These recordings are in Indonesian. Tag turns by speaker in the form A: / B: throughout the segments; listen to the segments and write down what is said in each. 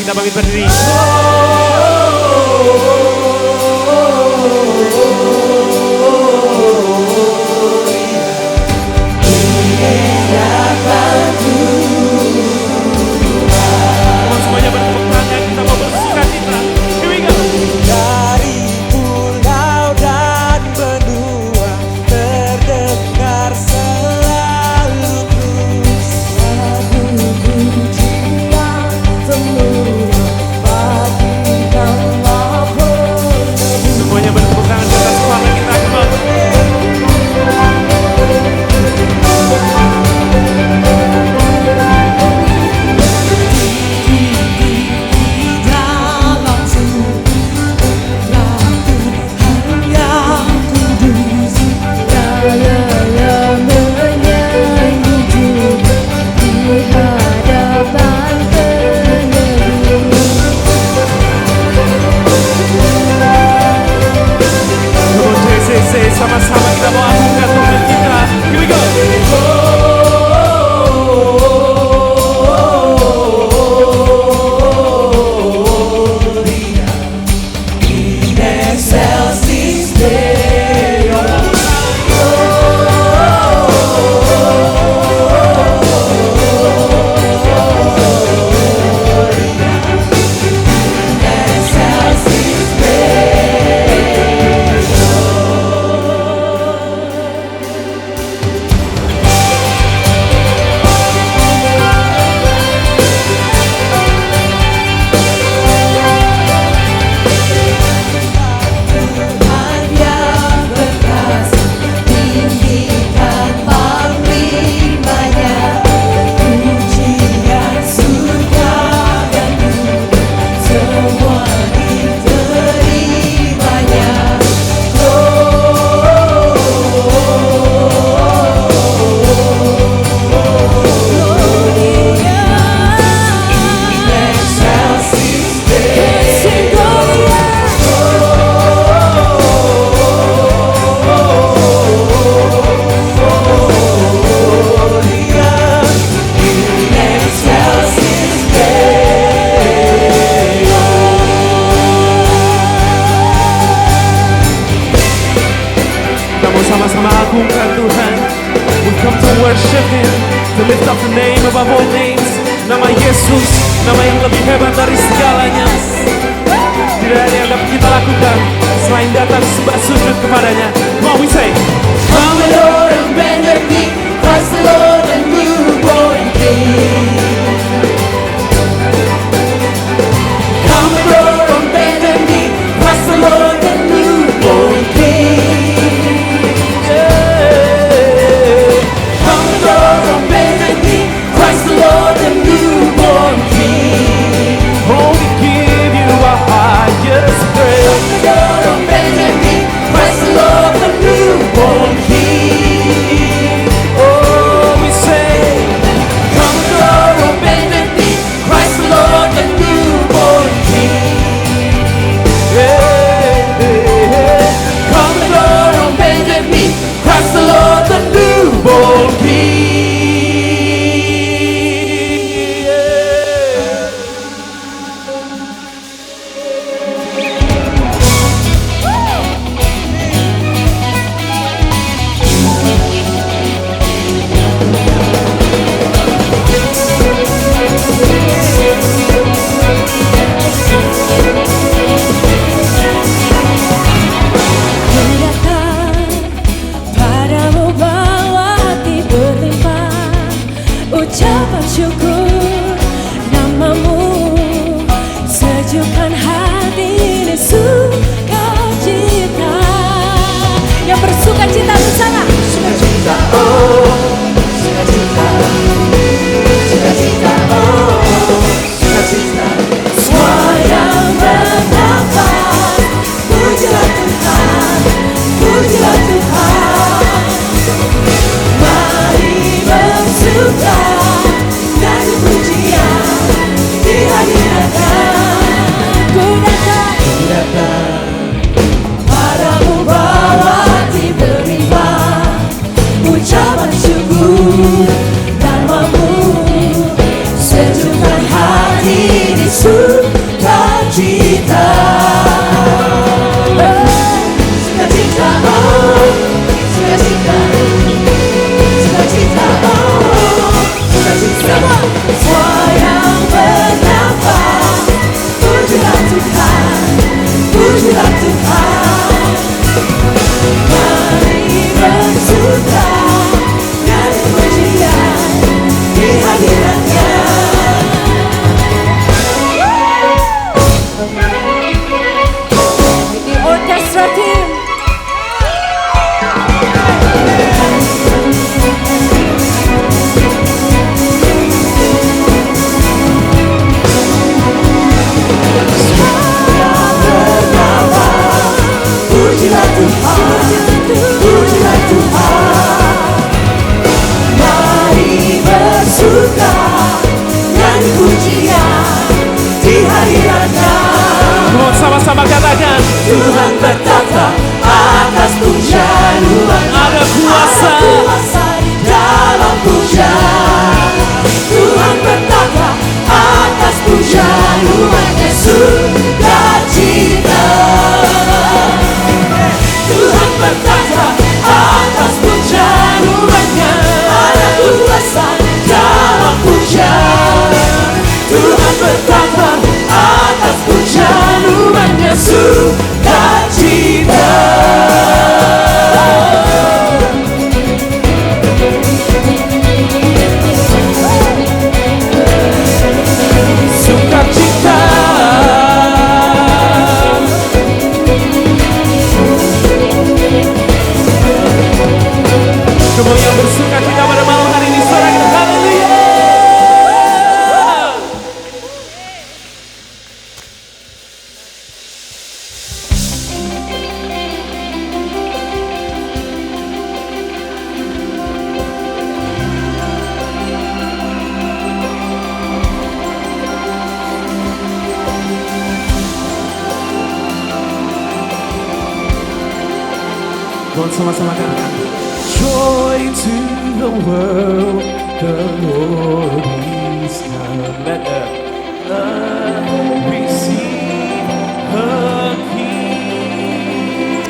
A: Mari kita bangkit berdiri. Semuanya bertepuk tangan, kita mau bersuka cita. Here we go.
B: Dari pulau dan benua terdengar selalu terus lagu pujian semua bagi nama penebus.
A: Semuanya bertepuk tangan di atas kepala kita. Come on. Sama-sama kita mau agungkan Tuhan kita. Here we go.
B: In excelsis Deo.
A: Sama-sama agungkan Tuhan. We come to worship Him, to lift up the name above all names. Nama Yesus, nama yang lebih hebat dari segalanya. Tidak ada yang dapat kita lakukan selain datang sembah sujud kepadanya. Come on, we say,
B: Come Lord and bend the knee, Christ the Lord and newborn King. Come Lord and bend the knee, Christ the Lord and newborn King. Come Lord and bend the knee, Christ the Lord and newborn King.
A: oh, we give you our highest praise.
B: Come Lord and bend the knee, Christ the Lord and newborn
A: Semua yang bersuka cita pada malam hari ini, sorakan haleluya. Mohon sama-sama katakan, joy to the world, the Lord is come. Let earth receive her King.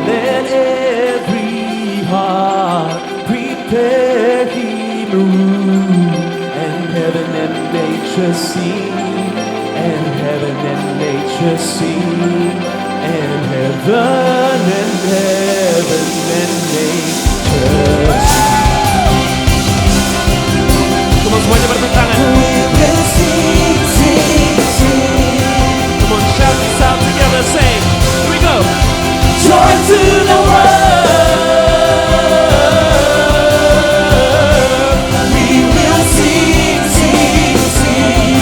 A: Let every heart prepare Him room, and heaven and nature sing, and heaven and nature sing, and heaven and heaven and nature sing. Come on, semuanya bertentangan. Come on, shout this out together, say, here we go. Joy to the world, we will sing, sing, sing.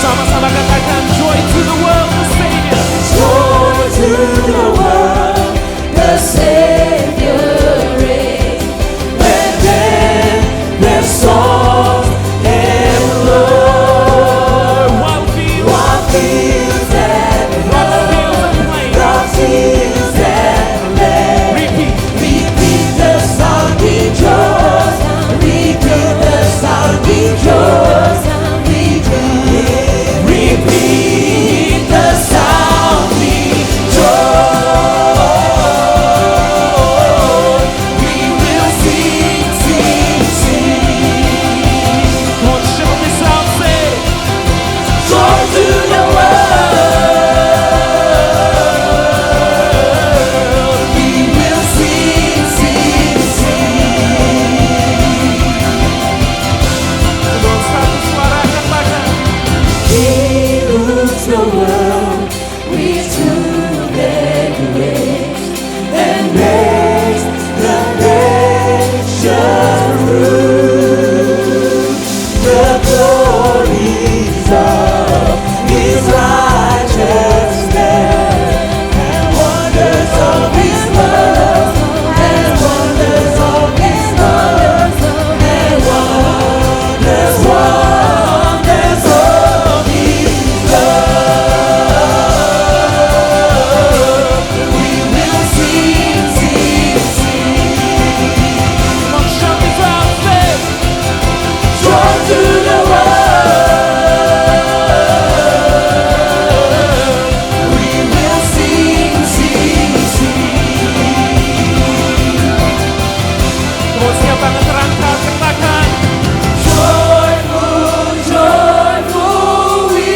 A: Sama-sama katakan, joy to the world, the Savior.
B: Joy to the world, the Savior reigns. Let them their songs and love.
A: Wild fields,
B: Wild fields and
A: wild fields and plains.
B: rock fields and land.
A: Repeat.
B: Repeat the song, rejoice. Repeat the song, rejoice. Repeat the sound, rejoice. We will sing, sing, sing.
A: Come on, shout this out, say,
B: Joy to the world. We will sing, sing, sing.
A: come on, satu suara katakan.
B: He rules the world with truth and grace, and makes the nations rule. The glories of His righteousness, and wonders of His love, and wonders of His love, and wonders of His love. We will sing, sing, sing.
A: Come on, shout this out, say,
B: Joy to the world. We will sing, sing, sing.
A: come on, siap tangan terangkat, katakan.
B: Joyful, joyful, we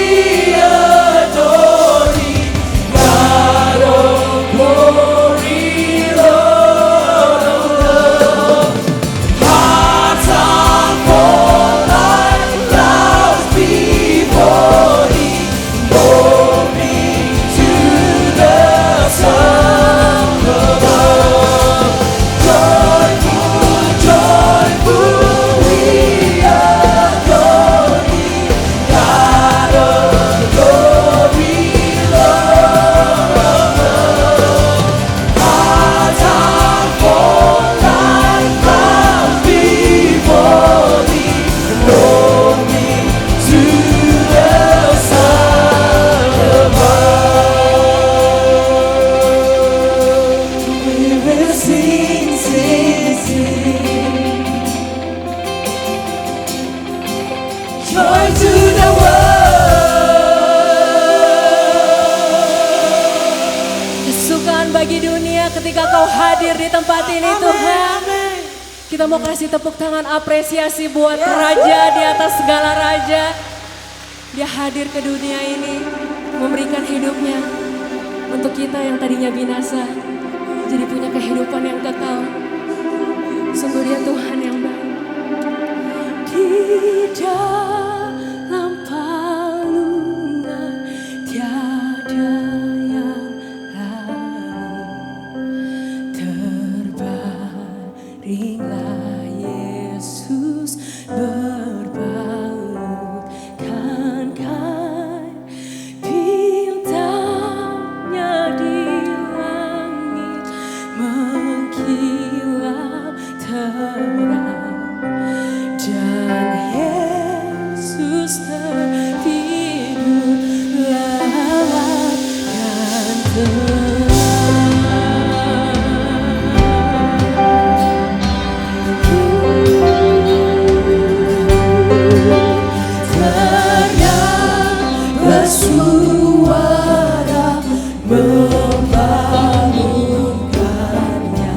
B: adore Thee, God of glory, Lord of love. Hearts unfold like clouds before Thee, glory to the Son above. Joyful, joyful, we adore Thee, God of glory, Lord of love. Hearts unfold like clouds before Thee, glory to the Son above. We will sing, sing, sing. Joy to the world.
C: Kesukaan bagi dunia ketika Kau hadir di tempat ini, Tuhan. Kita mau kasih tepuk tangan apresiasi buat Raja di atas segala raja. Dia hadir ke dunia ini, memberikan hidupnya untuk kita yang tadinya binasa, jadi punya kehidupan yang kekal. Sungguh Dia Tuhan yang baik. Di dalam palungan tiada yang lain Ringlah Yesus berbautkan kain, bintangnya di langit mengkilap terang, dan Yesus tertidur lelap dan tenang. Suara membangunkannya,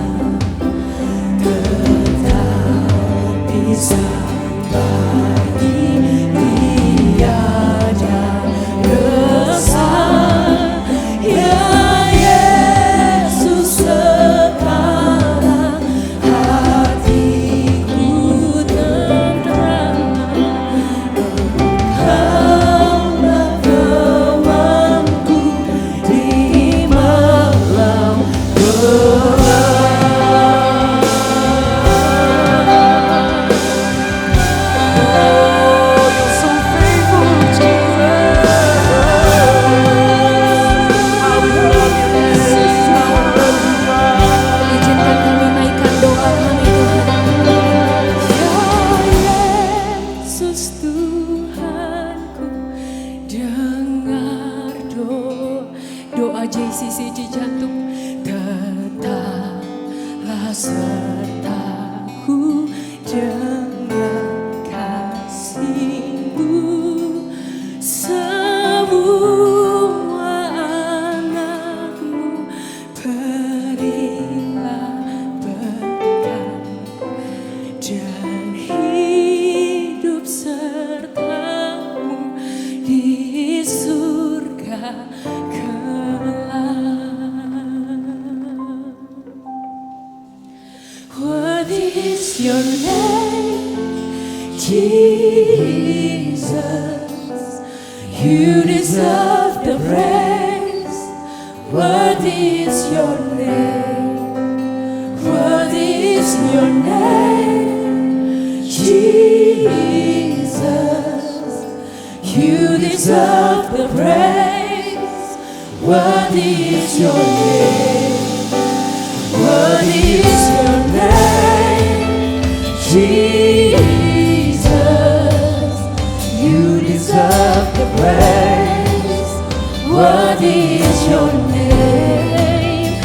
C: tetapi sampai tiada resah. Ya Yesus, sekarang hatiku tenang. JCC Cijantung, tetaplah sertaku dengan kasih-Mu. Semua anak-Mu berilah berkat dan hidup serta-Mu di surga. What is your name, Jesus? You deserve the praise. What is your name? What is your name, Jesus? You deserve the praise. What is your name? What is your name, Jesus? You deserve the praise. What is your name?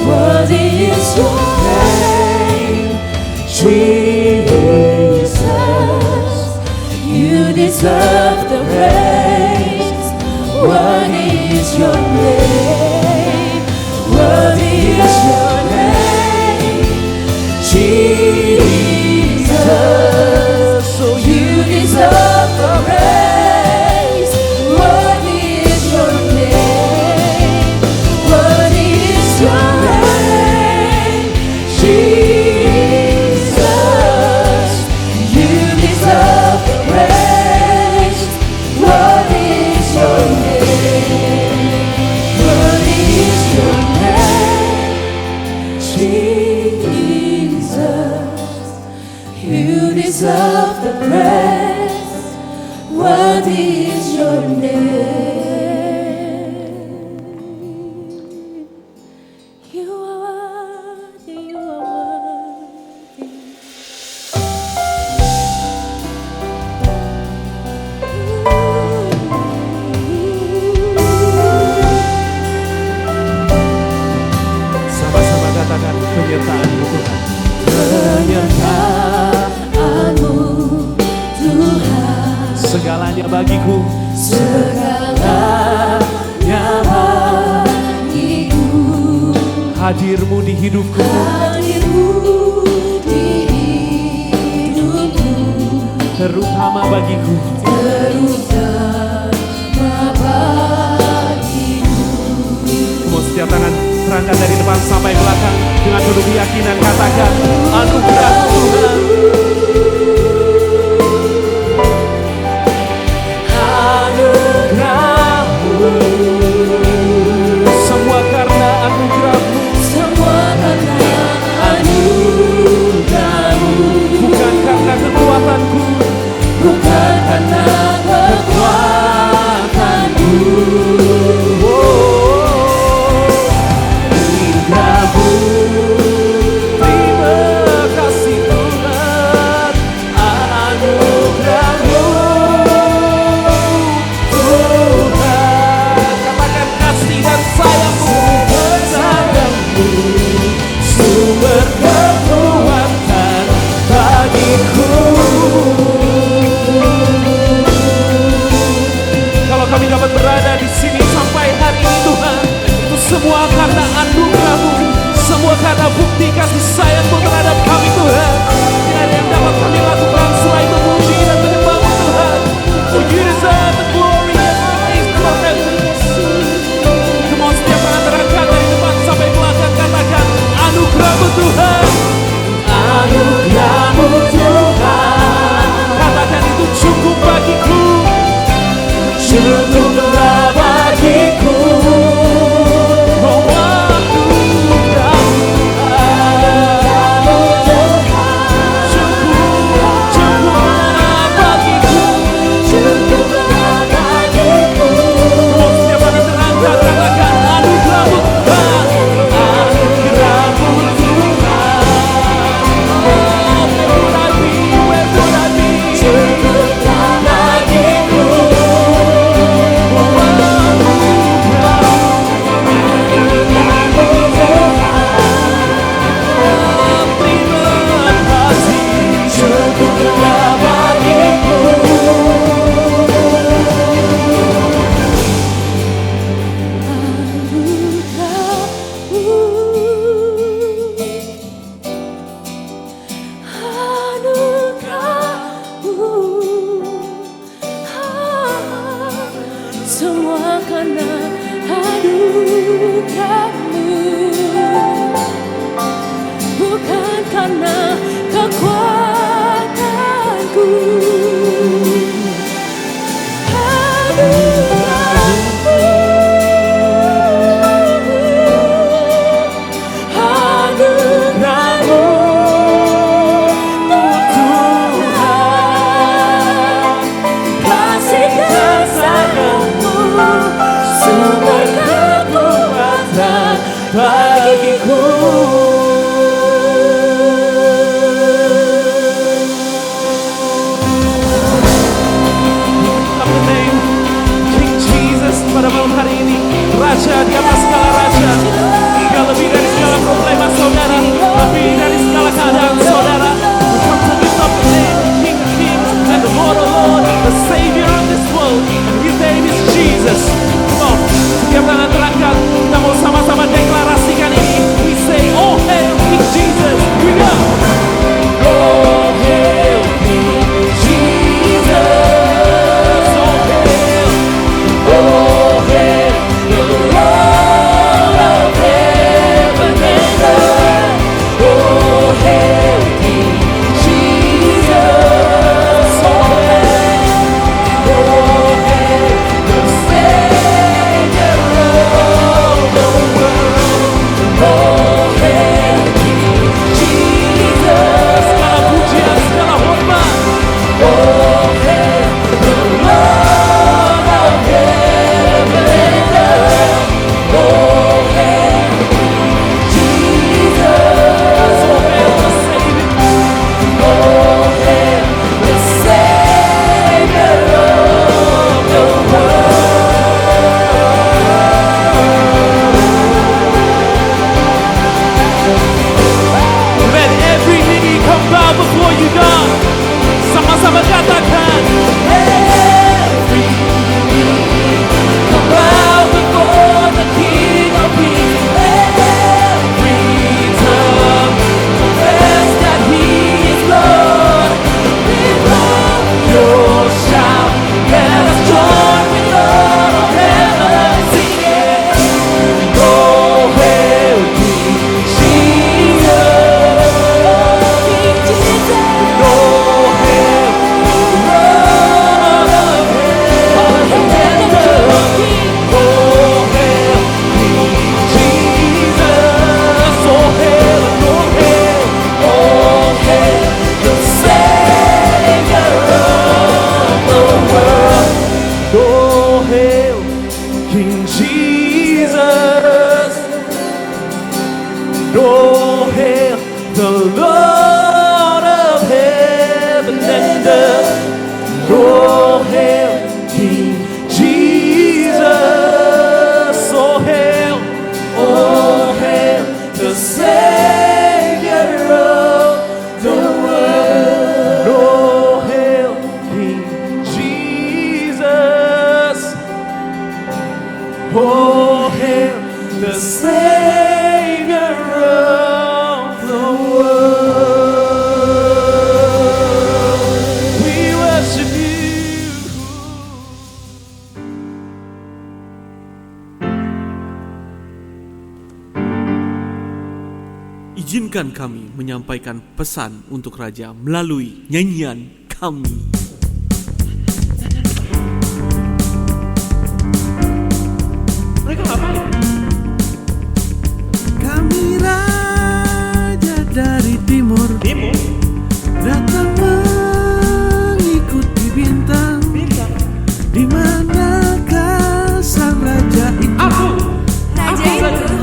C: What is your name, Jesus? You deserve the praise. What is your name? What is your name, Jesus? So you deserve the praise. What is your name? What is your name, Jesus? You deserve the praise. What is your name? What is your name, Jesus? You deserve the praise. What is your name? You are worthy, you are worthy.
A: Sama-sama katakan penyertaan-Mu Tuhan.
C: Penyertaan-Mu Tuhan,
A: Segalanya bagiku,
C: segalanya bagiku.
A: hadir-Mu di hidupku,
C: Hadir-Mu di hidupku,
A: terutama bagiku.
C: terutama bagiku.
A: Mau setiap tangan terangkat dari depan sampai belakang dengan penuh keyakinan, katakan anugerah Tuhan. Anugerah-Mu, semua karena anugerah-Mu,
C: Semua karena anugerah-Mu.
A: berkekuatan bagiku. Kalau kami dapat berada di sini sampai hari ini Tuhan, itu semua karena anugerah-Mu, semua karena bukti kasih sayang-Mu terhadap kami Tuhan. Tidak ada yang dapat kami lakukan selain memuji dan menyembah-Mu Tuhan. For you deserve the glory and praise forever. Come on, setiap tangan terangkat dari depan sampai belakang, katakan anugerah-Mu Tuhan.
B: Anugerah-Mu Tuhan,
A: Katakan itu cukup bagiku.
B: cukuplah bagiku.
A: Oh, anugerah-Mu cukuplah bagiku.
B: Cukuplah bagiku.
A: Come on, setiap tangan terangkat, katakan anugerah-Mu Tuhan.
B: Anugerah-Mu Tuhan,
A: Where would I be?
B: cukuplah bagiku. Cukuplah bagiku.
C: Semua karena anugerah-Mu, bukan karena kekuatanku.
A: Anugerah-Mu Tuhan,
B: Kasih sayang-Mu, sumber kekuatan bagiku.
A: Up the name King Jesus pada malam hari ini, Raja di atas segala raja. Engkau lebih dari segala problema saudara, lebih dari segala keadaan saudara. We come to lift up the name of King of Kings and the Lord of Lords, the Savior of this world, and His name is Jesus. Come on, setiap tangan terangkat, kita mau sama-sama deklarasikan ini. We say, oh hail King Jesus. We go.
B: Oh, hail King Jesus.
A: Oh hail.
B: Oh, hail the Lord of heaven and earth. Oh, hail King Jesus. Oh, hail the Savior of the world. Oh, hail King Jesus.
A: Segala pujian, segala hormat.
B: Oh, hail the Lord of heaven and earth. Oh, hail Jesus.
A: Oh hail the Savior.
B: Oh, hail the Savior of the
A: Let every knee come bow before you, God. Sama-sama katakan.
B: Every knee come bow before the King of Kings. Every tongue confess that He is Lord. With all your shout, let us join with all of heaven singing. Oh, hail King Jesus. King Jesus. Oh, hail Lord of heaven and earth. Oh, hail King Jesus. Oh, hail, oh, hail, oh, hail the Savior of the world.
A: Oh hail King Jesus. Oh hail the Lord of heaven and earth. Oh hail King Jesus. Oh hail the Savior Izinkan kami menyampaikan pesan untuk Raja melalui nyanyian kami. Mereka ngapain?
D: Kami raja dari timur, datang mengikuti bintang. Di manakah sang raja itu?
B: Raja itu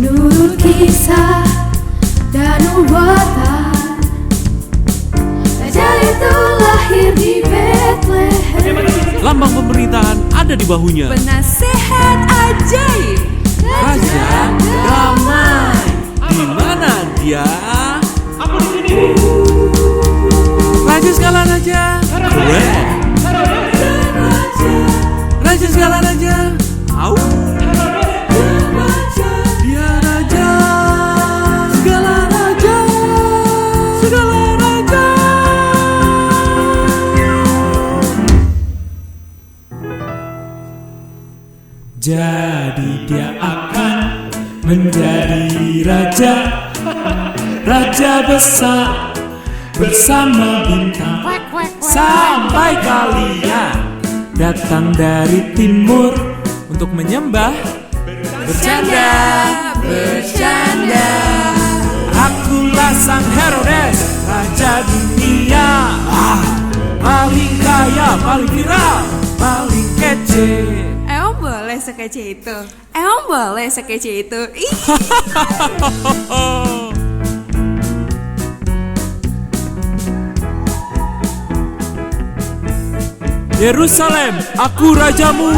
E: Menurut kisah dan nubuatan, raja itu lahir di Bethlehem.
A: Lambang pemerintahan ada di bahunya.
B: penasehat ajaib.
A: Raja damai. Di mana dia? Raja segala raja. Keren. Raja segala raja. Au. Dia raja segala raja. Segala raja.
D: Jadi dia akan menjadi raja, raja besar bersama bintang. Sampai kalian datang dari timur untuk menyembah, bercanda, bercanda. Akulah sang Herodes, raja dunia, paling kaya, paling viral, paling kece.
B: Emang boleh sekece itu? Emang boleh sekece itu? Ih.
A: Yerusalem, aku rajamu.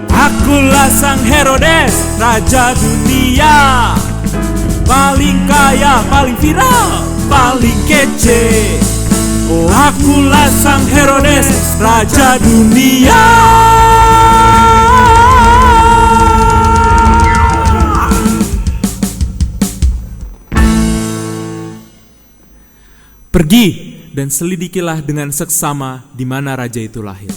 A: Akulah sang Herodes, raja dunia, paling kaya, paling viral, paling kece. Oh, akulah sang Herodes, raja dunia. Pergi dan selidikilah dengan seksama di mana raja itu lahir.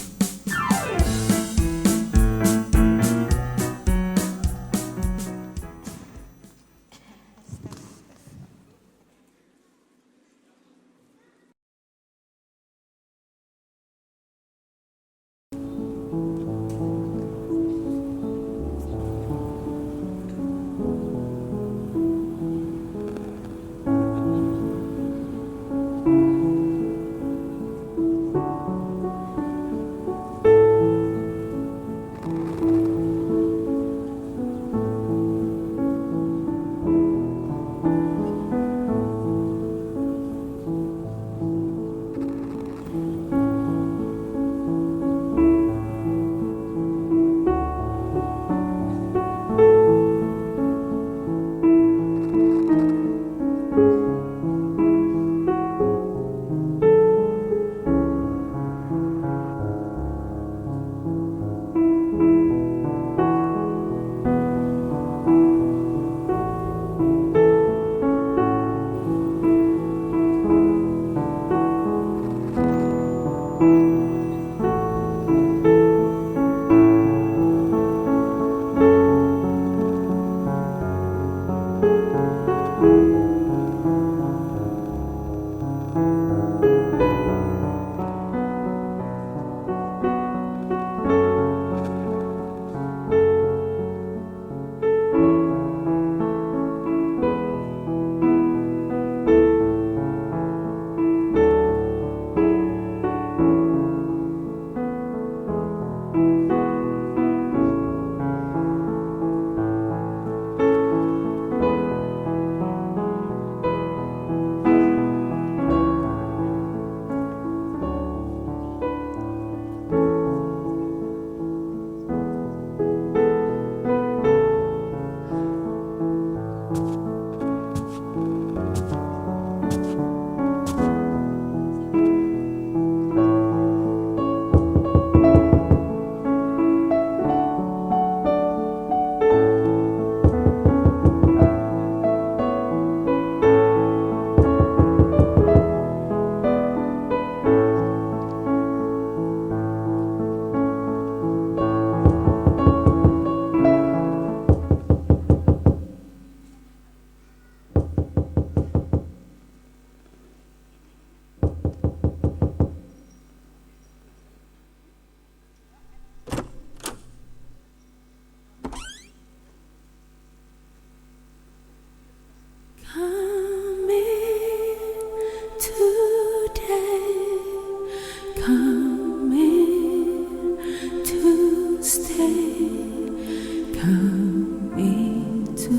E: Come into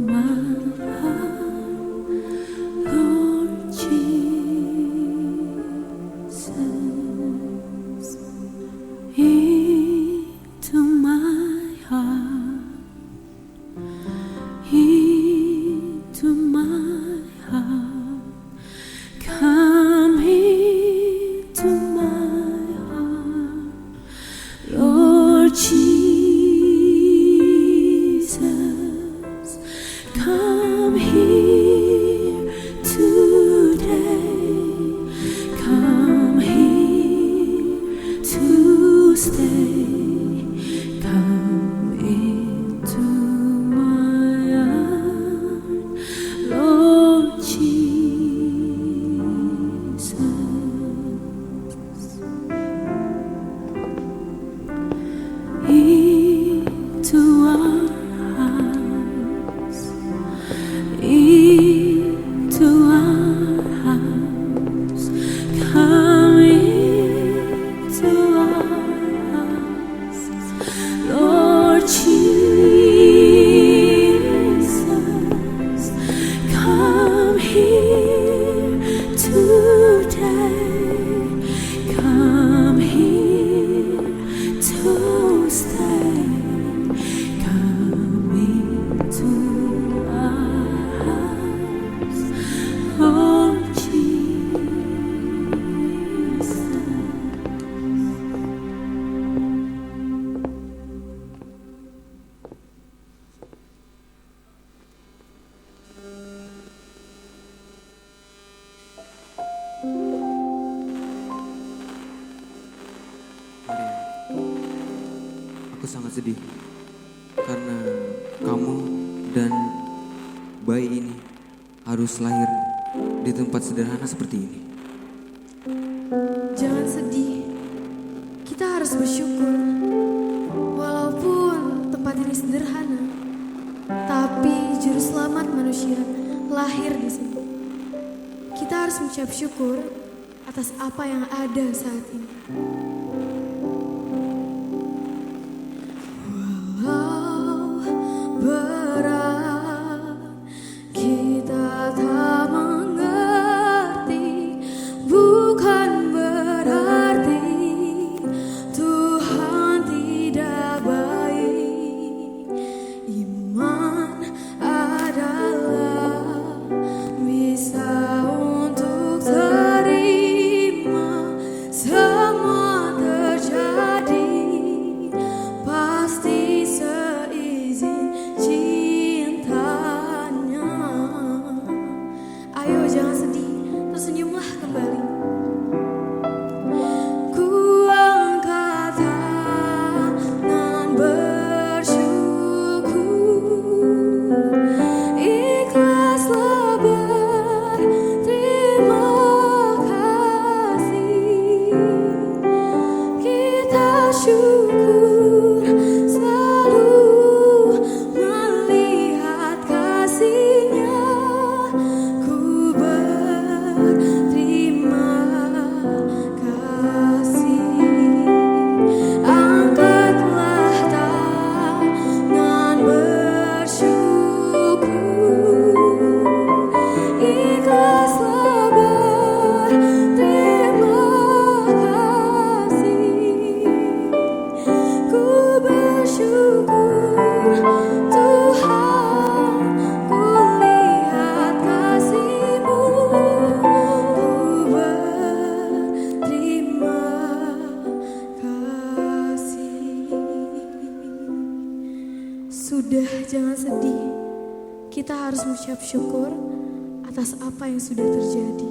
E: my heart, Lord Jesus. Into my heart, into my heart. Come into my heart, Lord Jesus. Come here today. Come here to stay. Come into my heart, Lord Jesus. Into our hearts, into our hearts. Come into our hearts, Lord Jesus. Come here today. Come here to stay. Come into our hearts, Lord Jesus.
F: Maria, aku sangat sedih karena kamu dan bayi ini harus lahir di tempat sederhana seperti ini.
E: Jangan sedih, kita harus bersyukur. Walaupun tempat ini sederhana, tapi juru selamat manusia lahir di sini. Kita harus mengucap syukur atas apa yang ada saat ini. Walau berat kita tak mengerti, bukan berarti Tuhan tidak baik. Iman adalah bisa untuk terima semua terjadi, pasti seizin cintanya. Ayo jangan sedih, tersenyumlah kembali. Ku angkat tangan bersyukur, ikhlaslah berterima kasih. Kita syukur selalu melihat kasih-Nya. Ku berterima kasih. Angkatlah tangan bersyukur, ikhlaslah berterima kasih. Ku bersyukur Tuhan, ku lihat kasih-Mu. Ku berterima kasih. Sudah, jangan sedih. Kita harus mengucap syukur atas apa yang sudah terjadi.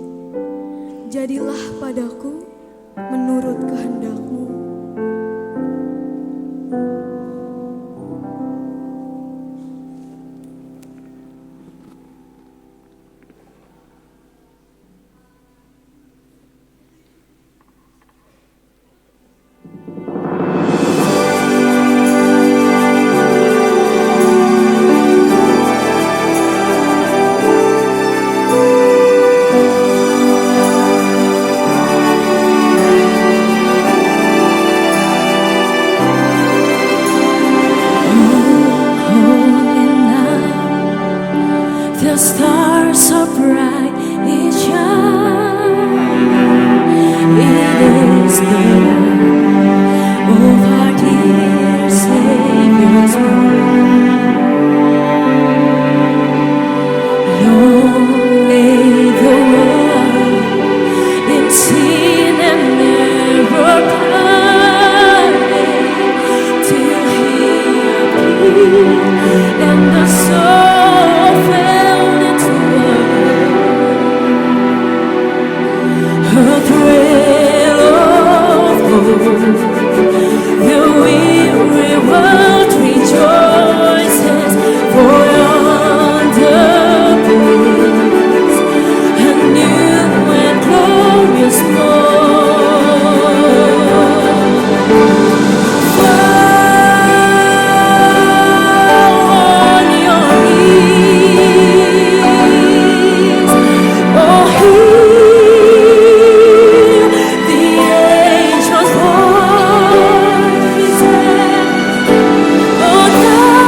E: Jadilah padaku menurut kehendak-Mu.
B: the stars so bright, it shines. It is the light of our dear Savior's born. Long lay the world in sin and never parted till He appeared and the soul fell into a thrill of hope. The weary world rejoices, for yonder breeze a new and glorious morn. Fall on your knees, oh, hear the angels' voices, oh, night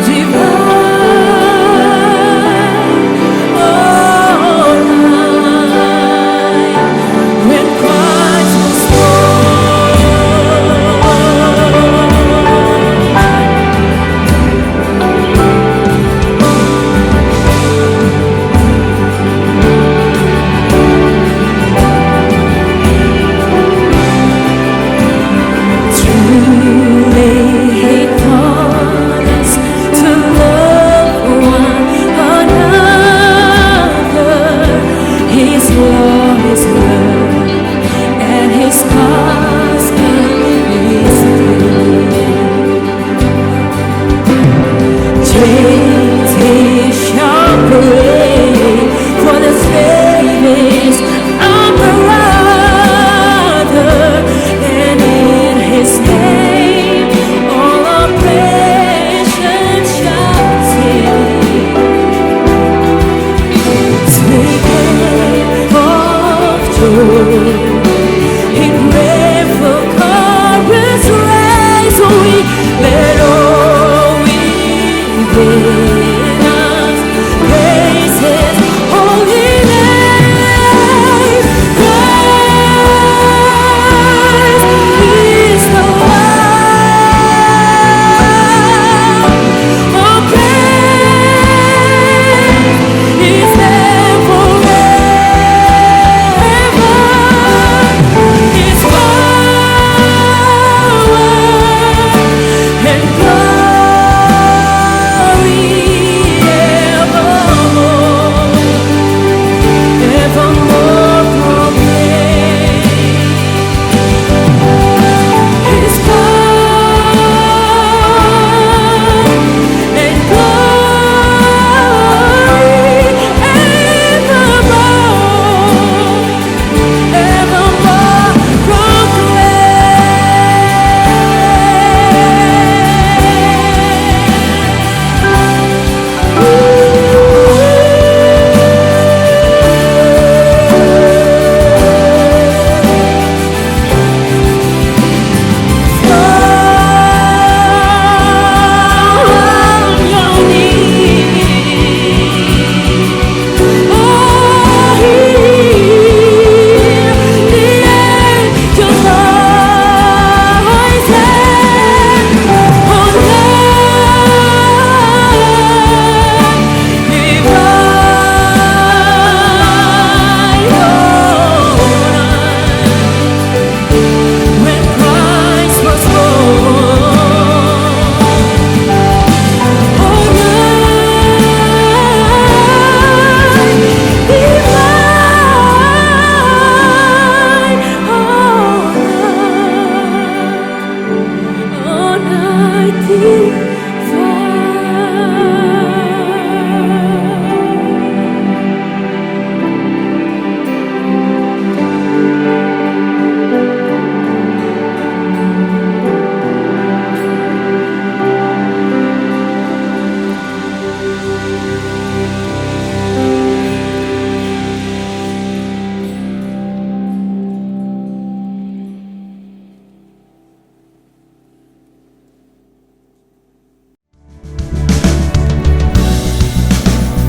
B: divine, oh, night when Christ was truly He taught us to love one another. His law is love, and His custom is good. Chains He shall break, for the slave is our brother, and in His name all oppression shall cease. Singing of joy, in grateful chorus rise, we let all within us praise His holy name. Christ is the one. Oh, praise His name forever. His power and glory evermore proclaim. His power and glory evermore when Christ was born. Oh, night divine, oh, night divine.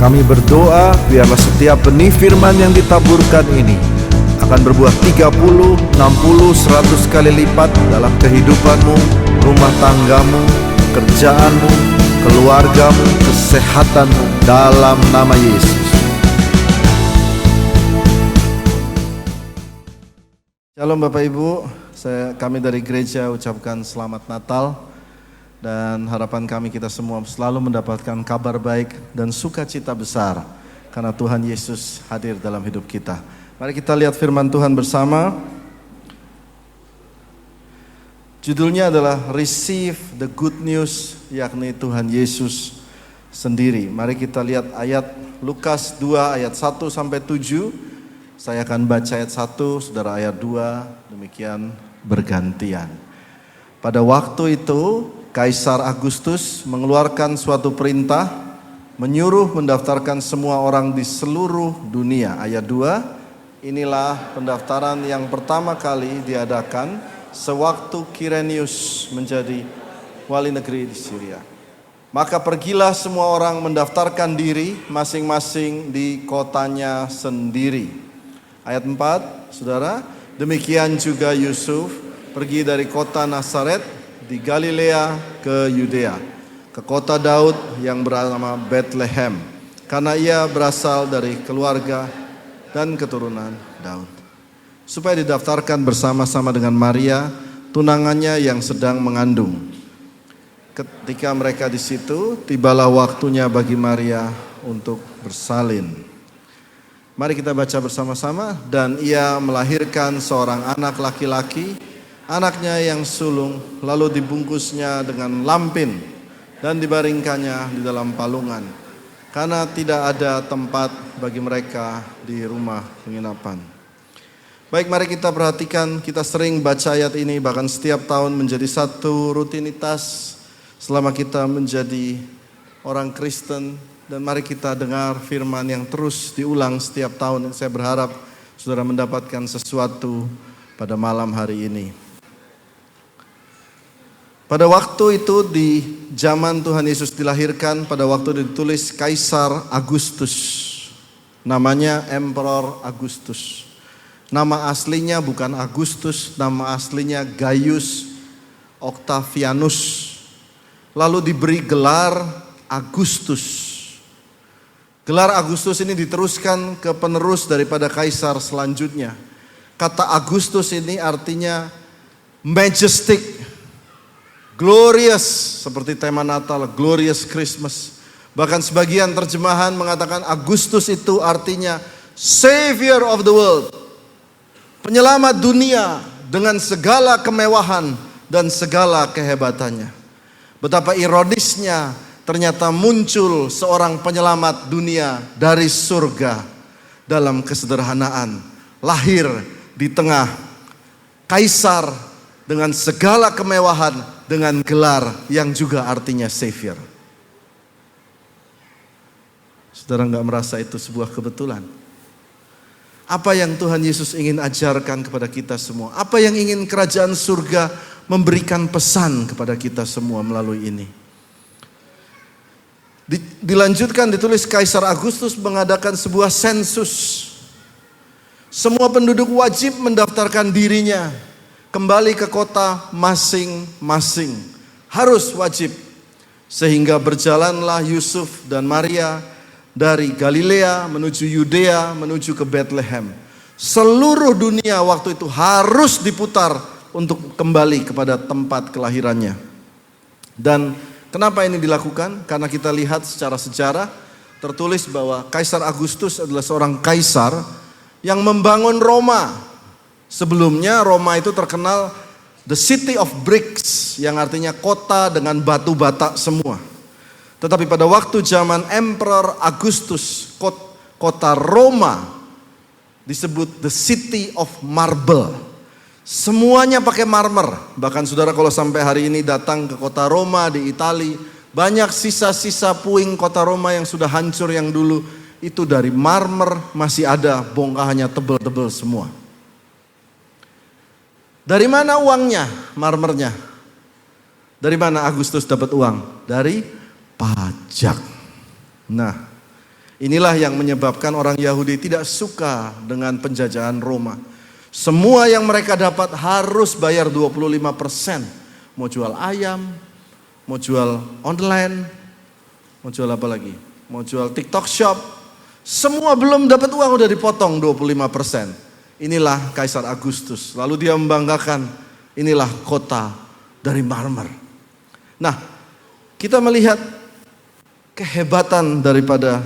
G: Kami berdoa biarlah setiap benih firman yang ditaburkan ini akan berbuah 30, 60, 100 kali lipat dalam kehidupanmu, rumah tanggamu, pekerjaanmu, keluargamu, kesehatanmu, dalam nama Yesus. Shalom Bapak Ibu, kami dari gereja ucapkan selamat Natal. Dan harapan kami kita semua selalu mendapatkan kabar baik dan sukacita besar karena Tuhan Yesus hadir dalam hidup kita. Mari kita lihat firman Tuhan bersama. Judulnya adalah Receive the Good News, yakni Tuhan Yesus sendiri. Mari kita lihat ayat Lukas 2 ayat 1 sampai 7. Saya akan baca ayat 1, saudara ayat 2, demikian bergantian. Pada waktu itu Kaisar Agustus mengeluarkan suatu perintah menyuruh mendaftarkan semua orang di seluruh dunia. Ayat 2, inilah pendaftaran yang pertama kali diadakan sewaktu Kirenius menjadi wali negeri di Syria. Maka pergilah semua orang mendaftarkan diri masing-masing di kotanya sendiri. Ayat 4, saudara, demikian juga Yusuf pergi dari kota Nazaret di Galilea ke Yudea, ke kota Daud yang bernama Bethlehem, karena ia berasal dari keluarga dan keturunan Daud, supaya didaftarkan bersama-sama dengan Maria, tunangannya yang sedang mengandung. Ketika mereka di situ, tibalah waktunya bagi Maria untuk bersalin. Mari kita baca bersama-sama. Dan ia melahirkan seorang anak laki-laki, anaknya yang sulung, lalu dibungkusnya dengan lampin dan dibaringkannya di dalam palungan, karena tidak ada tempat bagi mereka di rumah penginapan. Baik, mari kita perhatikan, kita sering baca ayat ini, bahkan setiap tahun menjadi satu rutinitas selama kita menjadi orang Kristen. Dan mari kita dengar firman yang terus diulang setiap tahun. Saya berharap saudara mendapatkan sesuatu pada malam hari ini. Pada waktu itu di zaman Tuhan Yesus dilahirkan, pada waktu ditulis Kaisar Agustus. Namanya Emperor Agustus. Nama aslinya bukan Agustus, nama aslinya Gaius Octavianus. Lalu diberi gelar Agustus. Gelar Agustus ini diteruskan ke penerus daripada kaisar selanjutnya. Kata Agustus ini artinya majestic, glorious, seperti tema Natal, glorious Christmas. Bahkan sebagian terjemahan mengatakan Agustus itu artinya Savior of the world, penyelamat dunia dengan segala kemewahan dan segala kehebatannya. Betapa ironisnya, ternyata muncul seorang penyelamat dunia dari surga dalam kesederhanaan, lahir di tengah kaisar dengan segala kemewahan, dengan gelar yang juga artinya Savior. Saudara nggak merasa itu sebuah kebetulan? Apa yang Tuhan Yesus ingin ajarkan kepada kita semua? Apa yang ingin kerajaan surga memberikan pesan kepada kita semua melalui ini? Dilanjutkan, ditulis Kaisar Agustus mengadakan sebuah sensus. Semua penduduk wajib mendaftarkan dirinya kembali ke kota masing-masing. Harus wajib. Sehingga berjalanlah Yusuf dan Maria dari Galilea menuju Yudea, menuju ke Bethlehem. Seluruh dunia waktu itu harus diputar untuk kembali kepada tempat kelahirannya. Dan kenapa ini dilakukan? Karena kita lihat secara sejarah tertulis bahwa Kaisar Agustus adalah seorang kaisar yang membangun Roma. Sebelumnya Roma itu terkenal the city of bricks, yang artinya kota dengan batu bata semua. Tetapi pada waktu zaman Emperor Agustus, kota Roma disebut the city of marble. Semuanya pakai marmer. Bahkan saudara kalau sampai hari ini datang ke kota Roma di Italia, banyak sisa-sisa puing kota Roma yang sudah hancur yang dulu itu dari marmer, masih ada bongkahannya tebel-tebel semua. Dari mana uangnya, marmernya? Dari mana Agustus dapat uang? Dari pajak. Nah, Inilah yang menyebabkan orang Yahudi tidak suka dengan penjajahan Roma. Semua yang mereka dapat harus bayar 25%. Mau jual ayam, mau jual online, mau jual apa lagi? Mau jual TikTok shop. Semua belum dapat uang udah dipotong 25%. Inilah Kaisar Agustus. Lalu dia membanggakan, inilah kota dari marmer. Nah, kita melihat kehebatan daripada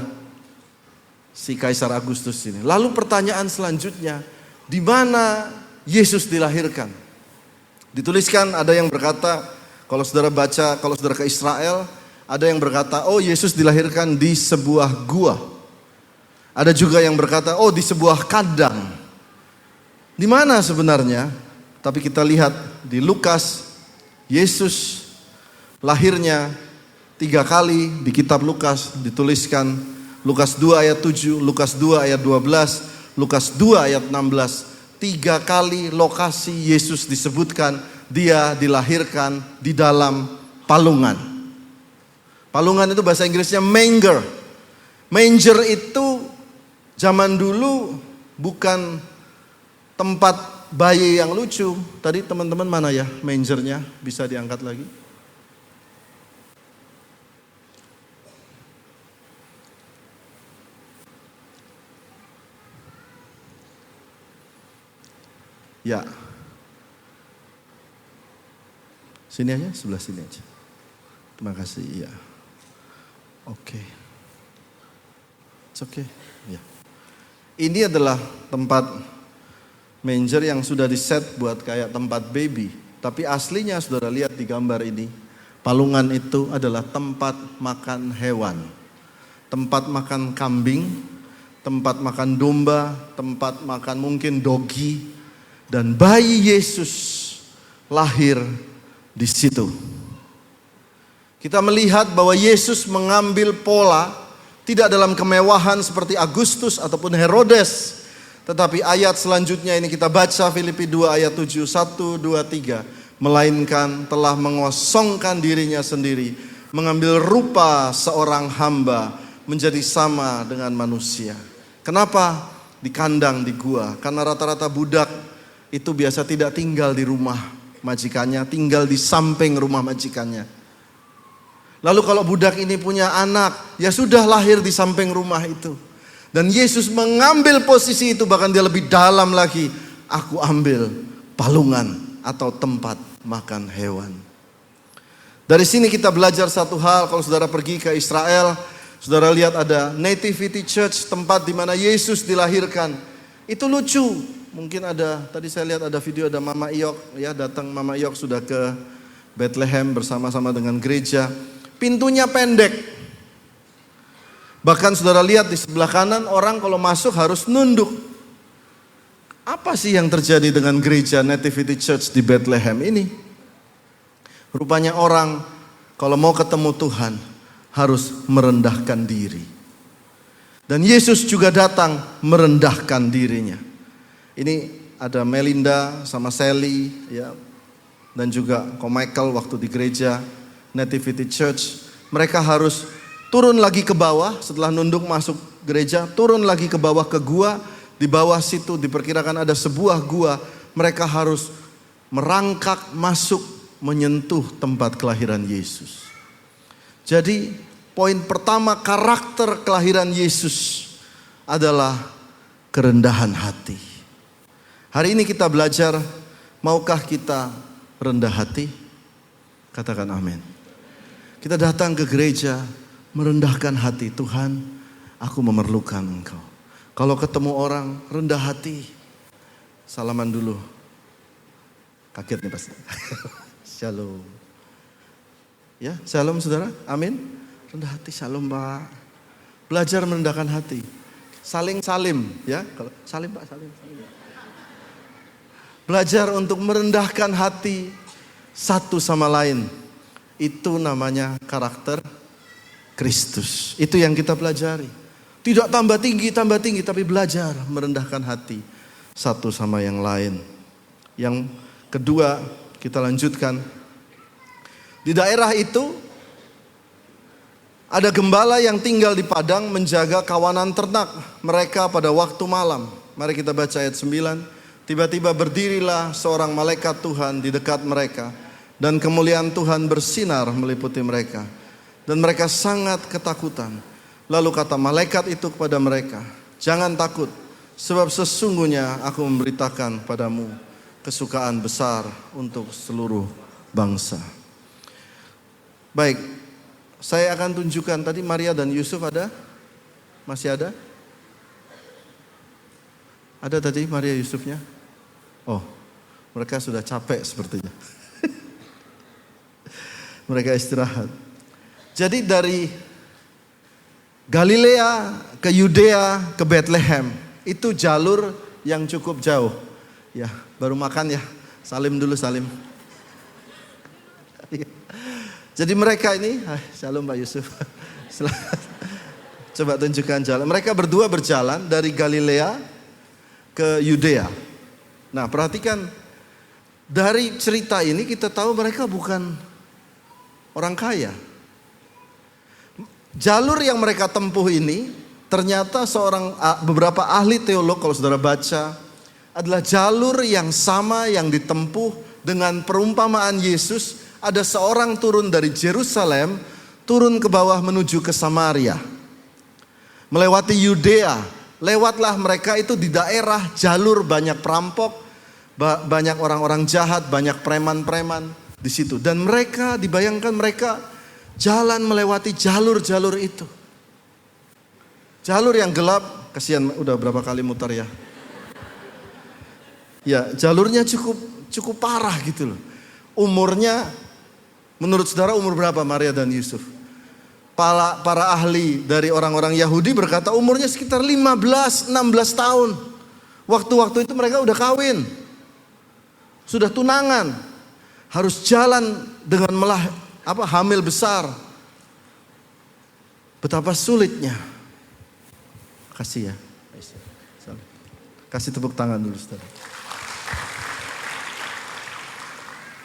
G: si Kaisar Agustus ini. Lalu pertanyaan selanjutnya, di mana Yesus dilahirkan? Dituliskan, ada yang berkata, kalau saudara baca, kalau saudara ke Israel, ada yang berkata, oh Yesus dilahirkan di sebuah gua. Ada juga yang berkata, oh di sebuah kandang. Di mana sebenarnya? Tapi kita lihat di Lukas, Yesus lahirnya 3 kali di kitab Lukas dituliskan. Lukas 2 ayat 7, Lukas 2 ayat 12, Lukas 2 ayat 16. 3 kali lokasi Yesus disebutkan dia dilahirkan di dalam palungan. Palungan itu bahasa Inggrisnya manger. Manger itu zaman dulu bukan tempat bayi yang lucu. Tadi teman-teman mana ya mangernya? Bisa diangkat lagi. Ya. Sini aja, sebelah sini aja. Terima kasih, ya. Oke. It's okay. Ya. Ini adalah tempat manger yang sudah diset buat kayak tempat baby. Tapi aslinya saudara lihat di gambar ini, palungan itu adalah tempat makan hewan. Tempat makan kambing, tempat makan domba, tempat makan mungkin dogi. Dan bayi Yesus lahir di situ. Kita melihat bahwa Yesus mengambil pola tidak dalam kemewahan seperti Agustus ataupun Herodes. Tetapi ayat selanjutnya ini kita baca Filipi 2 ayat 7, 1, 2, 3. Melainkan telah mengosongkan dirinya sendiri, mengambil rupa seorang hamba, menjadi sama dengan manusia. Kenapa? Di kandang, di gua. Karena rata-rata budak itu biasa tidak tinggal di rumah majikannya, tinggal di samping rumah majikannya. Lalu kalau budak ini punya anak, ya sudah lahir di samping rumah itu. Dan Yesus mengambil posisi itu, bahkan dia lebih dalam lagi. Aku ambil palungan atau tempat makan hewan. Dari sini kita belajar satu hal. Kalau saudara pergi ke Israel, saudara lihat ada Nativity Church, tempat di mana Yesus dilahirkan. Itu lucu. Mungkin ada, tadi saya lihat ada video, ada Mama Iyok, ya datang Mama Iyok sudah ke Bethlehem bersama-sama dengan gereja. Pintunya pendek. Bahkan saudara lihat di sebelah kanan, orang kalau masuk harus nunduk. Apa sih yang terjadi dengan gereja Nativity Church di Bethlehem ini? Rupanya orang kalau mau ketemu Tuhan harus merendahkan diri. Dan Yesus juga datang merendahkan dirinya. Ini ada Melinda sama Sally ya, dan juga Ko Michael waktu di gereja Nativity Church. Mereka harus turun lagi ke bawah setelah nunduk masuk gereja, turun lagi ke bawah ke gua. Di bawah situ diperkirakan ada sebuah gua. Mereka harus merangkak masuk menyentuh tempat kelahiran Yesus. Jadi poin pertama karakter kelahiran Yesus adalah kerendahan hati. Hari ini kita belajar, maukah kita rendah hati? Katakan amin. Kita datang ke gereja merendahkan hati. Tuhan, aku memerlukan Engkau. Kalau ketemu orang rendah hati, salaman dulu. Kaget nih pasti. Shalom. Ya, shalom saudara. Amin. Rendah hati, shalom Pak. Belajar merendahkan hati. Saling salim, ya. Kalau salim Pak, salim. Belajar untuk merendahkan hati satu sama lain. Itu namanya karakter Kristus. Itu yang kita pelajari. Tidak tambah tinggi, tapi belajar merendahkan hati satu sama yang lain. Yang kedua, kita lanjutkan. Di daerah itu Ada gembala yang tinggal di padang menjaga kawanan ternak mereka pada waktu malam. Mari kita baca ayat 9. Tiba-tiba berdirilah seorang malaikat Tuhan di dekat mereka, dan kemuliaan Tuhan bersinar meliputi mereka. Dan mereka sangat ketakutan. Lalu kata malaikat itu kepada mereka, "Jangan takut, sebab sesungguhnya aku memberitakan padamu kesukaan besar untuk seluruh bangsa." Baik, saya akan tunjukkan tadi Maria dan Yusuf ada? Masih ada? Ada tadi Maria Yusufnya? Oh, mereka sudah capek sepertinya. Mereka istirahat. Jadi dari Galilea ke Yudea ke Bethlehem itu jalur yang cukup jauh. Ya, baru makan ya. Salim dulu, salim. Jadi mereka ini, shalom Pak Yusuf. Coba tunjukkan jalan. Mereka berdua berjalan dari Galilea ke Yudea. Nah, perhatikan dari cerita ini kita tahu mereka bukan orang kaya. Jalur yang mereka tempuh ini ternyata beberapa ahli teolog kalau saudara baca adalah jalur yang sama yang ditempuh dengan perumpamaan Yesus. Ada seorang turun dari Yerusalem, turun ke bawah menuju ke Samaria. Melewati Yudea, lewatlah mereka itu di daerah jalur banyak perampok, banyak orang-orang jahat, banyak preman-preman di situ. Dan mereka dibayangkan mereka jalan melewati jalur-jalur itu. Jalur yang gelap, kasihan udah berapa kali muter ya. Ya, jalurnya cukup parah gitu loh. Umurnya, menurut saudara umur berapa Maria dan Yusuf? Para ahli dari orang-orang Yahudi berkata umurnya sekitar 15-16 tahun. Waktu-waktu itu mereka udah kawin. Sudah tunangan. Harus jalan dengan hamil besar. Betapa sulitnya. Kasih ya. Kasih tepuk tangan dulu saudara.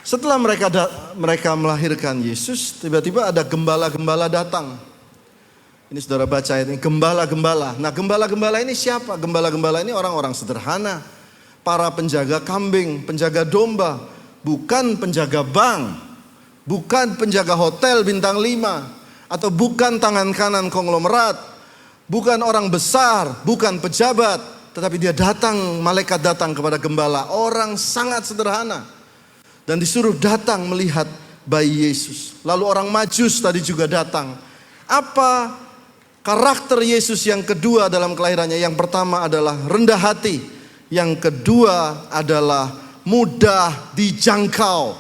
G: Setelah mereka melahirkan Yesus, tiba-tiba ada gembala-gembala datang. Ini saudara baca ini, gembala-gembala. Nah, gembala-gembala ini siapa? Gembala-gembala ini orang-orang sederhana. Para penjaga kambing, penjaga domba, bukan penjaga bank, bukan penjaga hotel bintang 5, atau bukan tangan kanan konglomerat, bukan orang besar, bukan pejabat, tetapi malaikat datang kepada gembala, orang sangat sederhana. Dan disuruh datang melihat bayi Yesus. Lalu orang Majus tadi juga datang. Apa karakter Yesus yang kedua dalam kelahirannya? Yang pertama adalah rendah hati. Yang kedua adalah mudah dijangkau.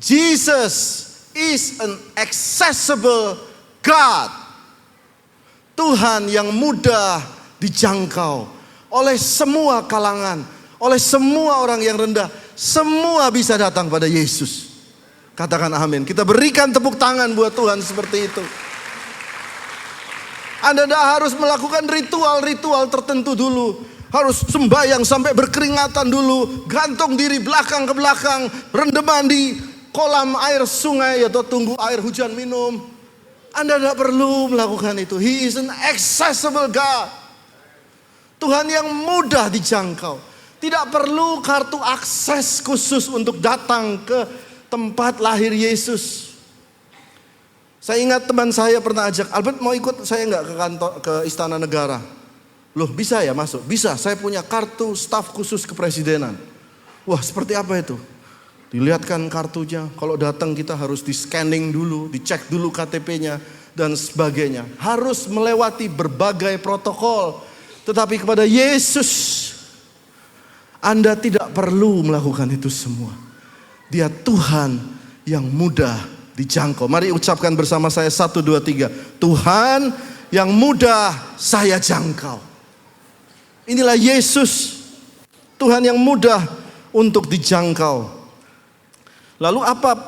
G: Jesus is an accessible God. Tuhan yang mudah dijangkau oleh semua kalangan. Oleh semua orang yang rendah, semua bisa datang pada Yesus. Katakan amin. Kita berikan tepuk tangan buat Tuhan seperti itu. Anda tidak harus melakukan ritual-ritual tertentu dulu. Harus sembahyang sampai berkeringatan dulu. Gantung diri belakang ke belakang. Rendeman di kolam air sungai atau tunggu air hujan minum. Anda tidak perlu melakukan itu. He is an accessible God. Tuhan yang mudah dijangkau. Tidak perlu kartu akses khusus untuk datang ke tempat lahir Yesus. Saya ingat teman saya pernah ajak, Albert mau ikut saya nggak ke kantor, ke Istana Negara? Loh bisa ya masuk? Bisa, saya punya kartu staf khusus kepresidenan. Wah seperti apa itu? Dilihatkan kartunya, kalau datang kita harus di scanning dulu, dicek dulu KTP-nya dan sebagainya. Harus melewati berbagai protokol. Tetapi kepada Yesus, Anda tidak perlu melakukan itu semua. Dia Tuhan yang mudah dijangkau. Mari ucapkan bersama saya 1, 2, 3. Tuhan yang mudah saya jangkau. Inilah Yesus. Tuhan yang mudah untuk dijangkau. Lalu apa?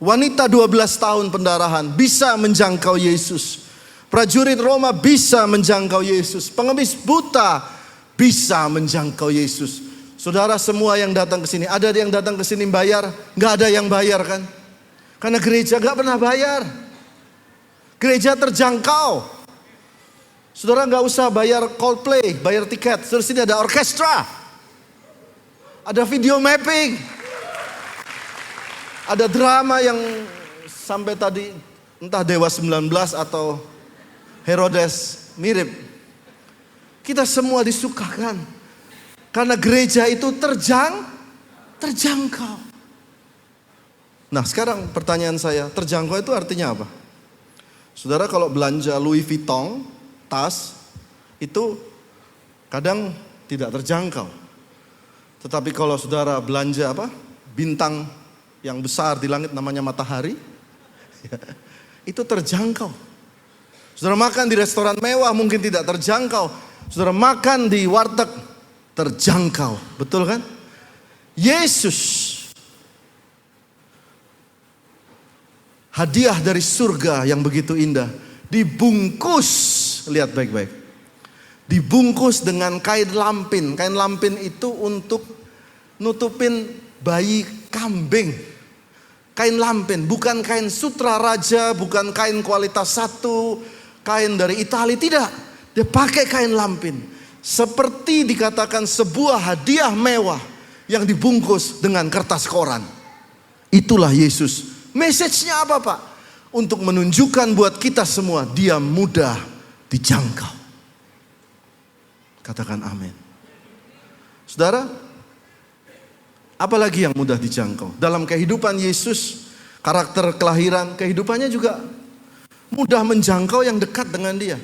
G: Wanita 12 tahun pendarahan bisa menjangkau Yesus. Prajurit Roma bisa menjangkau Yesus. Pengemis buta bisa menjangkau Yesus. Saudara semua yang datang ke sini, ada yang datang ke sini bayar? Nggak ada yang bayar kan? Karena gereja nggak pernah bayar. Gereja terjangkau. Saudara nggak usah bayar Coldplay, bayar tiket. Saudara, sini ada orkestra, ada video mapping, ada drama yang sampai tadi entah Dewa 19 atau Herodes mirip. Kita semua disukakan karena gereja itu terjangkau. Nah, sekarang pertanyaan saya, terjangkau itu artinya apa? Saudara kalau belanja Louis Vuitton, tas, itu kadang tidak terjangkau. Tetapi kalau saudara belanja bintang yang besar di langit namanya matahari, itu terjangkau. Saudara makan di restoran mewah mungkin tidak terjangkau. Saudara makan di warteg terjangkau. Betul kan? Yesus, hadiah dari surga yang begitu indah, dibungkus, lihat baik-baik, dibungkus dengan kain lampin. Kain lampin itu untuk nutupin bayi kambing. Kain lampin, bukan kain sutra raja, bukan kain kualitas 1, kain dari Italia, tidak. Dia pakai kain lampin. Seperti dikatakan sebuah hadiah mewah yang dibungkus dengan kertas koran. Itulah Yesus. Message-nya apa, Pak? Untuk menunjukkan buat kita semua, dia mudah dijangkau. Katakan amin. Saudara, apalagi yang mudah dijangkau? Dalam kehidupan Yesus, karakter kelahiran, kehidupannya juga mudah menjangkau yang dekat dengan dia.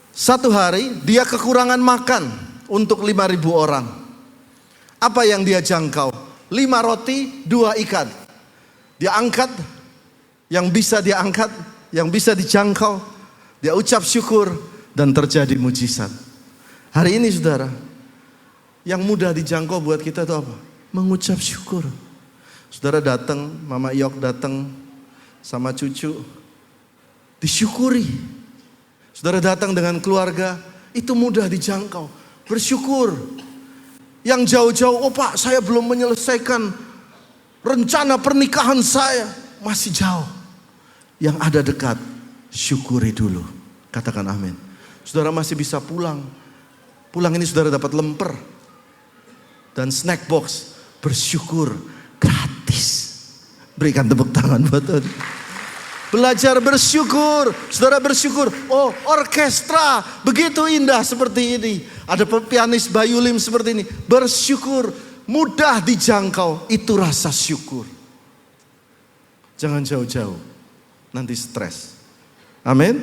G: Satu hari, dia kekurangan makan untuk 5.000 orang. Apa yang dia jangkau? 5 roti, 2 ikan. Dia angkat yang bisa dia angkat, yang bisa dijangkau. Dia ucap syukur dan terjadi mujizat. Hari ini saudara, yang mudah dijangkau buat kita itu apa? Mengucap syukur. Saudara datang, Mama Yok datang sama cucu, disyukuri. Saudara datang dengan keluarga, itu mudah dijangkau. Bersyukur. Yang jauh-jauh, oh Pak, saya belum menyelesaikan rencana pernikahan saya, masih jauh. Yang ada dekat, syukuri dulu. Katakan amin. Saudara masih bisa pulang. Pulang ini saudara dapat lemper dan snack box. Bersyukur gratis. Berikan tepuk tangan buat Tuhan. Belajar bersyukur. Saudara bersyukur. Oh, orkestra begitu indah seperti ini. Ada pianis Bayulim seperti ini. Bersyukur. Mudah dijangkau, itu rasa syukur. Jangan jauh-jauh, nanti stres. Amin.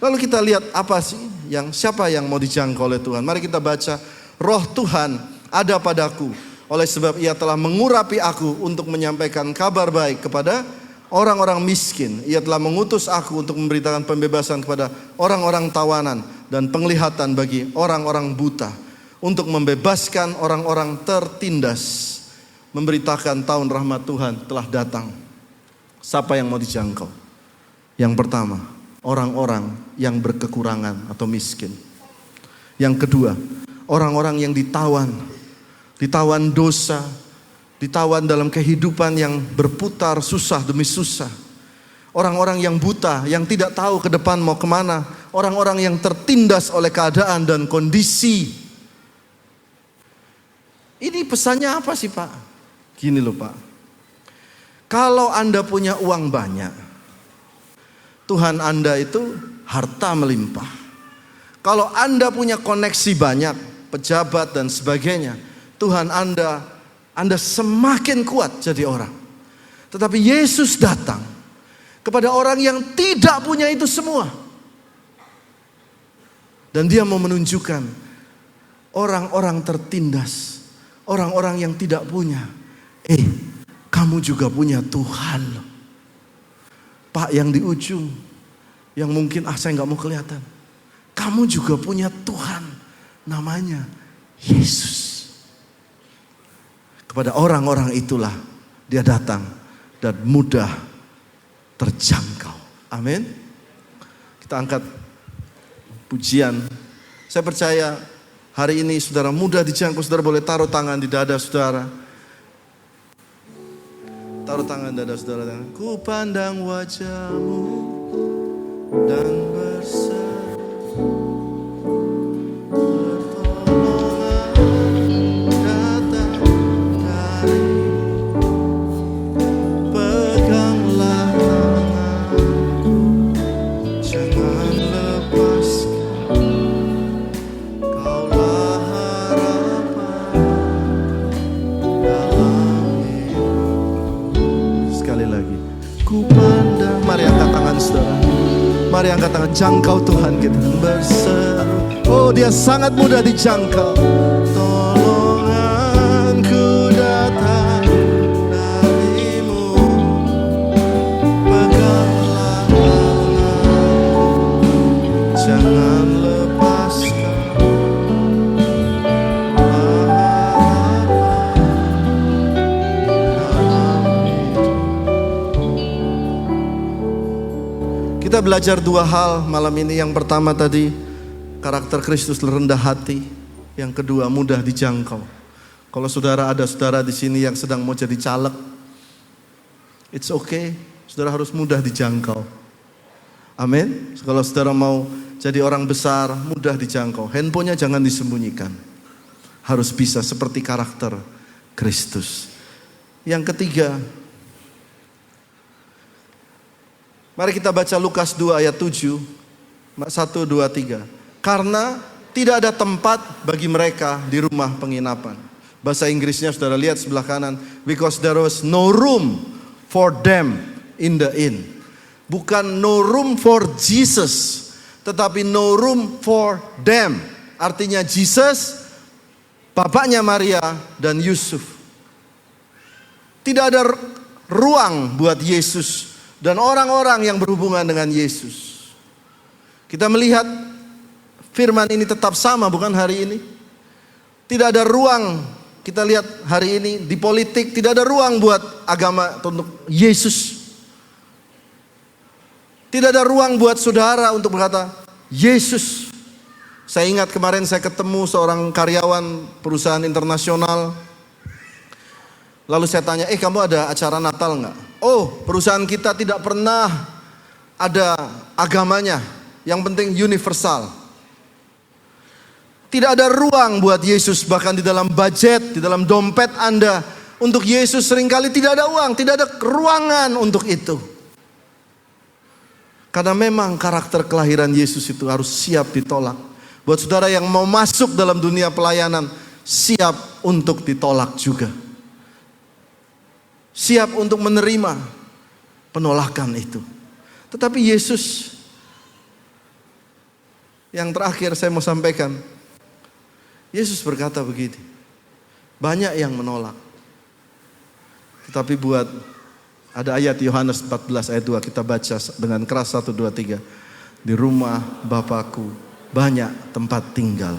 G: Lalu kita lihat apa sih siapa yang mau dijangkau oleh Tuhan. Mari kita baca. Roh Tuhan ada padaku, oleh sebab ia telah mengurapi aku untuk menyampaikan kabar baik kepada orang-orang miskin. Ia telah mengutus aku untuk memberitakan pembebasan kepada orang-orang tawanan dan penglihatan bagi orang-orang buta, untuk membebaskan orang-orang tertindas, memberitakan tahun rahmat Tuhan telah datang. Siapa yang mau dijangkau? Yang pertama, orang-orang yang berkekurangan atau miskin. Yang kedua, orang-orang yang ditawan dosa, ditawan dalam kehidupan yang berputar susah demi susah. Orang-orang yang buta, yang tidak tahu ke depan mau kemana. Orang-orang yang tertindas oleh keadaan dan kondisi. Ini pesannya apa sih Pak? Gini loh Pak. Kalau Anda punya uang banyak, Tuhan Anda itu harta melimpah. Kalau Anda punya koneksi banyak, pejabat dan sebagainya, Tuhan Anda semakin kuat jadi orang. Tetapi Yesus datang kepada orang yang tidak punya itu semua. Dan dia mau menunjukkan orang-orang tertindas, orang-orang yang tidak punya. Kamu juga punya Tuhan loh. Pak yang di ujung, yang mungkin saya gak mau kelihatan. Kamu juga punya Tuhan, namanya Yesus. Kepada orang-orang itulah dia datang dan mudah terjangkau. Amin. Kita angkat pujian. Saya percaya hari ini saudara mudah dijangkau. Saudara boleh taruh tangan di dada saudara. Taruh tangan dada saudara. Ku pandang wajah-Mu dan berseru, pertolongan datang dari-Mu. Peganglah tanganku, jangan lepaskan. Kaulah harapan dalam hidupku. Sekali lagi, ku pandang. Mari angkat tangan saudara. Mari angkat tangan, jangkau Tuhan kita. Berseru, oh Dia sangat mudah dijangkau. Tolonganku datang dari-Mu. Peganglah tanganku, jangan lepaskan. Kita belajar dua hal malam ini. Yang pertama tadi, karakter Kristus rendah hati. Yang kedua, mudah dijangkau. Kalau saudara ada saudara di sini yang sedang mau jadi caleg, it's okay. Saudara harus mudah dijangkau. Amin. Kalau saudara mau jadi orang besar, mudah dijangkau. Handphonenya jangan disembunyikan. Harus bisa seperti karakter Kristus. Yang ketiga, mari kita baca Lukas 2 ayat 7, 1, 2, 3. Karena tidak ada tempat bagi mereka di rumah penginapan. Bahasa Inggrisnya saudara lihat sebelah kanan. Because there was no room for them in the inn. Bukan no room for Jesus, tetapi no room for them. Artinya Jesus, bapaknya Maria dan Yusuf. Tidak ada ruang buat Yesus dan orang-orang yang berhubungan dengan Yesus. Kita melihat firman ini tetap sama, bukan hari ini. Tidak ada ruang, kita lihat hari ini di politik, tidak ada ruang buat agama untuk Yesus. Tidak ada ruang buat saudara untuk berkata, Yesus. Saya ingat kemarin saya ketemu seorang karyawan perusahaan internasional. Lalu saya tanya, kamu ada acara Natal enggak? Oh, perusahaan kita tidak pernah ada agamanya. Yang penting universal. Tidak ada ruang buat Yesus, bahkan di dalam budget, di dalam dompet Anda. Untuk Yesus seringkali tidak ada uang, tidak ada ruangan untuk itu. Karena memang karakter kelahiran Yesus itu harus siap ditolak. Buat saudara yang mau masuk dalam dunia pelayanan, siap untuk ditolak juga. Siap untuk menerima penolakan itu. Tetapi Yesus, yang terakhir saya mau sampaikan, Yesus berkata begini, banyak yang menolak. Tetapi buat, ada ayat Yohanes 14 ayat 2, kita baca dengan keras 1, 2, 3. Di rumah Bapakku banyak tempat tinggal.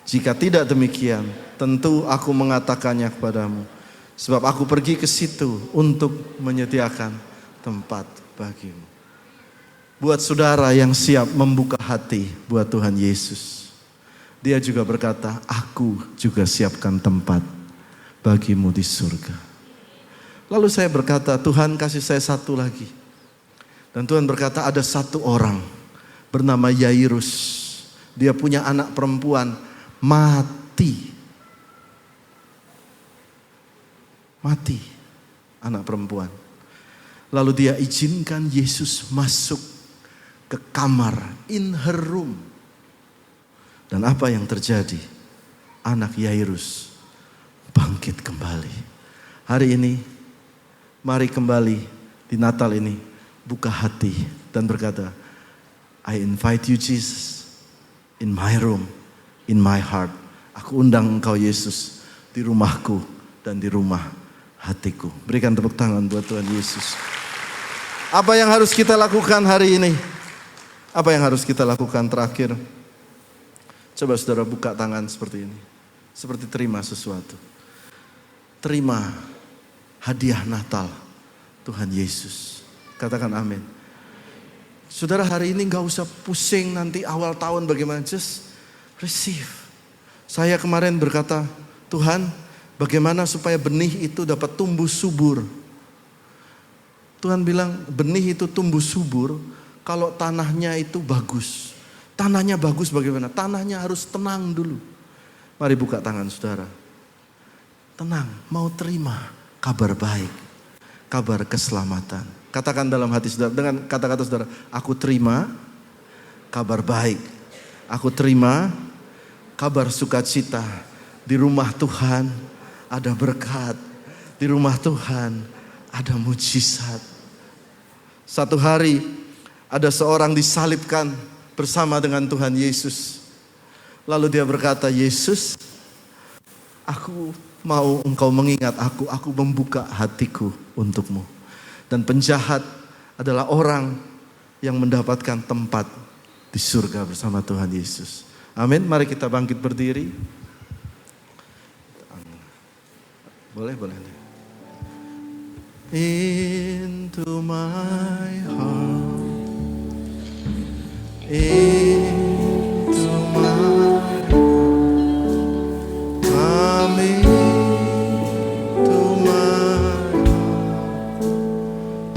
G: Jika tidak demikian, tentu aku mengatakannya kepadamu. Sebab aku pergi ke situ untuk menyediakan tempat bagimu. Buat saudara yang siap membuka hati buat Tuhan Yesus, Dia juga berkata, aku juga siapkan tempat bagimu di surga. Lalu saya berkata, Tuhan kasih saya satu lagi. Dan Tuhan berkata, ada satu orang bernama Yairus. Dia punya anak perempuan mati. Mati anak perempuan. Lalu dia izinkan Yesus masuk ke kamar, in her room. Dan apa yang terjadi? Anak Yairus bangkit kembali. Hari ini, mari kembali di Natal ini, buka hati dan berkata, I invite you Jesus, in my room, in my heart. Aku undang engkau Yesus di rumahku dan di rumah hatiku. Berikan tepuk tangan buat Tuhan Yesus. Apa yang harus kita lakukan hari ini? Apa yang harus kita lakukan terakhir? Coba saudara buka tangan seperti ini. Seperti terima sesuatu. Terima hadiah Natal Tuhan Yesus. Katakan amin. Saudara hari ini gak usah pusing nanti awal tahun bagaimana. Just receive. Saya kemarin berkata, Tuhan, bagaimana supaya benih itu dapat tumbuh subur. Tuhan bilang benih itu tumbuh subur kalau tanahnya itu bagus. Tanahnya bagus bagaimana? Tanahnya harus tenang dulu. Mari buka tangan saudara. Tenang, mau terima kabar baik, kabar keselamatan. Katakan dalam hati saudara, dengan kata-kata saudara, aku terima kabar baik. Aku terima kabar sukacita. Di rumah Tuhan ada berkat. Di rumah Tuhan ada mujizat. Satu hari ada seorang disalibkan bersama dengan Tuhan Yesus. Lalu dia berkata, Yesus, aku mau engkau mengingat aku membuka hatiku untukmu. Dan penjahat adalah orang yang mendapatkan tempat di surga bersama Tuhan Yesus. Amin. Mari kita bangkit berdiri. Boleh. Into my heart, into my heart, come into my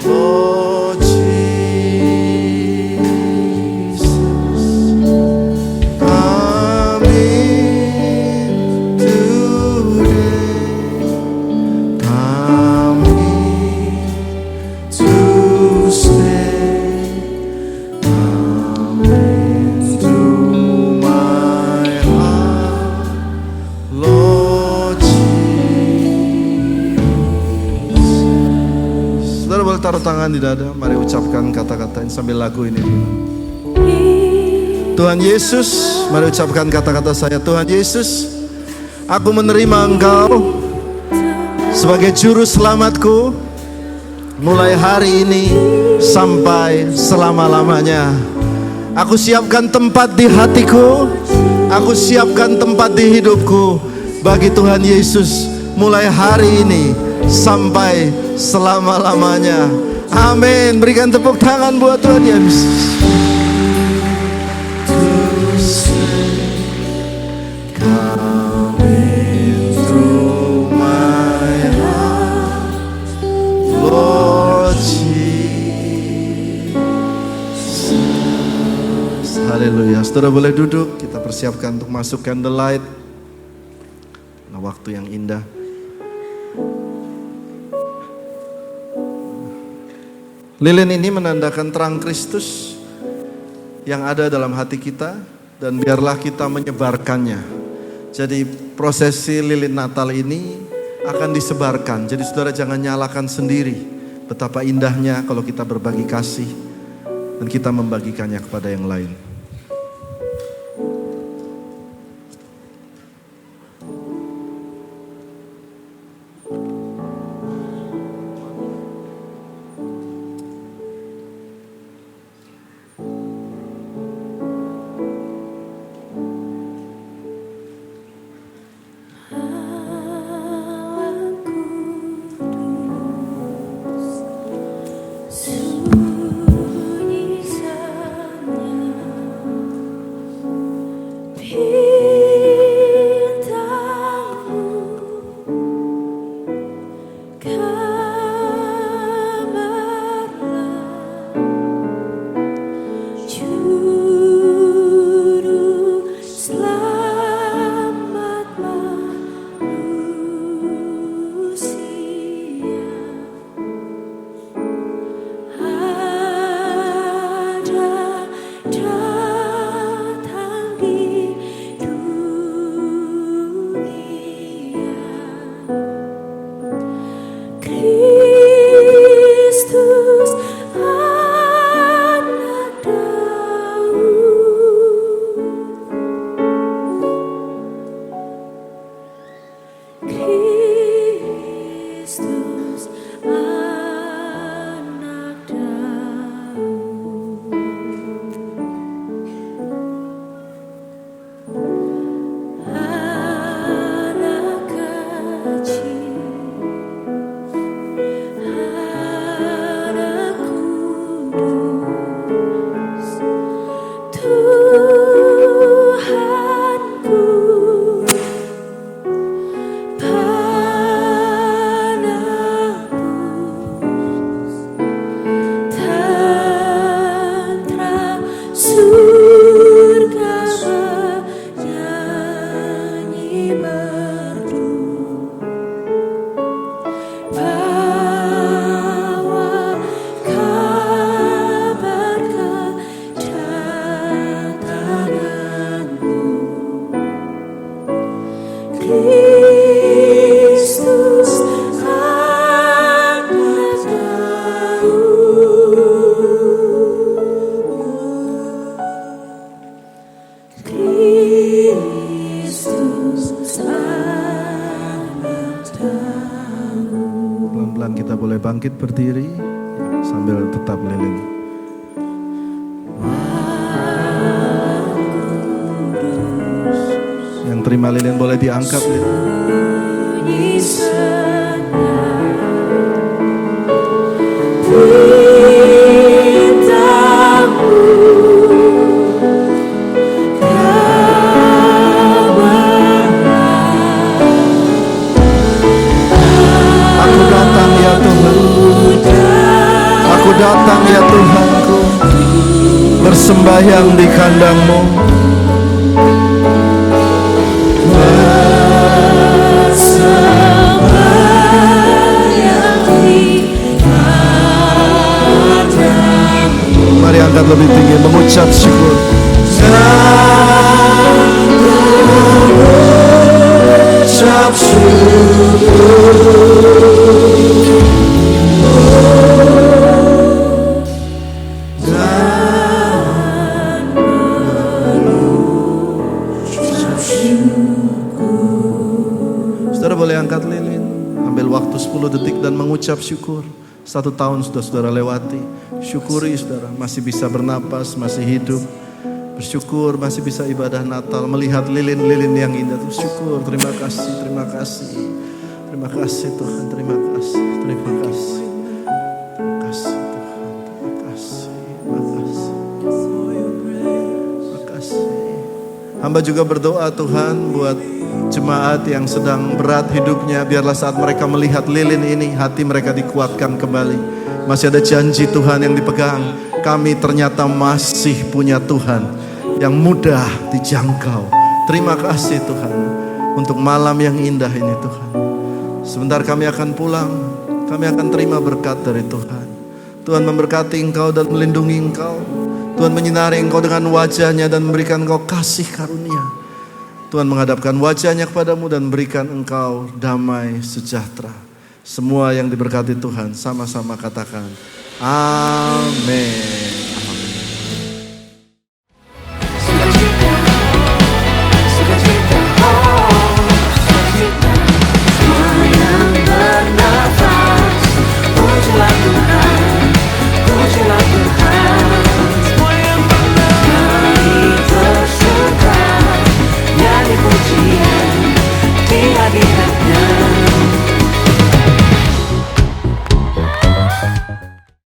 G: heart, Lord Jesus, come in today, come to stay, come into my heart, Lord Jesus. Saudara boleh taruh tangan di dada, mari ucapkan kata-kata ini sambil lagu ini dulu. Tuhan Yesus, mari ucapkan kata-kata saya. Tuhan Yesus, aku menerima Engkau sebagai juru selamatku mulai hari ini sampai selama-lamanya. Aku siapkan tempat di hatiku, aku siapkan tempat di hidupku bagi Tuhan Yesus mulai hari ini sampai selama-lamanya. Amin. Berikan tepuk tangan buat Tuhan Yesus. Come into my heart, Lord Jesus. Haleluya. Saudara boleh duduk, kita persiapkan untuk masuk candlelight. Nah, waktu yang indah. Lilin ini menandakan terang Kristus yang ada dalam hati kita, dan biarlah kita menyebarkannya. Jadi prosesi lilin Natal ini akan disebarkan. Jadi saudara jangan nyalakan sendiri. Betapa indahnya kalau kita berbagi kasih dan kita membagikannya kepada yang lain.
B: Sunyi saja
G: sambil tetap lilin. Yang terima lilin boleh diangkat lilin. Aku datang ya Tuhanku, bersembahyang di kandang-Mu. Mari angkat lebih tinggi, mengucap syukur. Mengucap syukur. Angkat lilin, ambil waktu 10 detik dan mengucap syukur. 1 tahun sudah saudara lewati. Syukuri saudara, masih bisa bernapas, masih hidup. Bersyukur masih bisa ibadah Natal, melihat lilin-lilin yang indah. Syukur, terima kasih, terima kasih. Terima kasih Tuhan, terima kasih, terima kasih. Terima kasih Tuhan, terima kasih, terima kasih. Terima kasih. Hamba juga berdoa Tuhan buat jemaat yang sedang berat hidupnya, biarlah saat mereka melihat lilin ini, hati mereka dikuatkan kembali. Masih ada janji Tuhan yang dipegang. Kami ternyata masih punya Tuhan yang mudah dijangkau. Terima kasih Tuhan untuk malam yang indah ini Tuhan. Sebentar kami akan pulang, kami akan terima berkat dari Tuhan. Tuhan memberkati engkau dan melindungi engkau. Tuhan menyinari engkau dengan wajahnya dan memberikan engkau kasih karunia. Tuhan menghadapkan wajahnya kepadamu dan berikan engkau damai sejahtera. Semua yang diberkati Tuhan sama-sama katakan amin.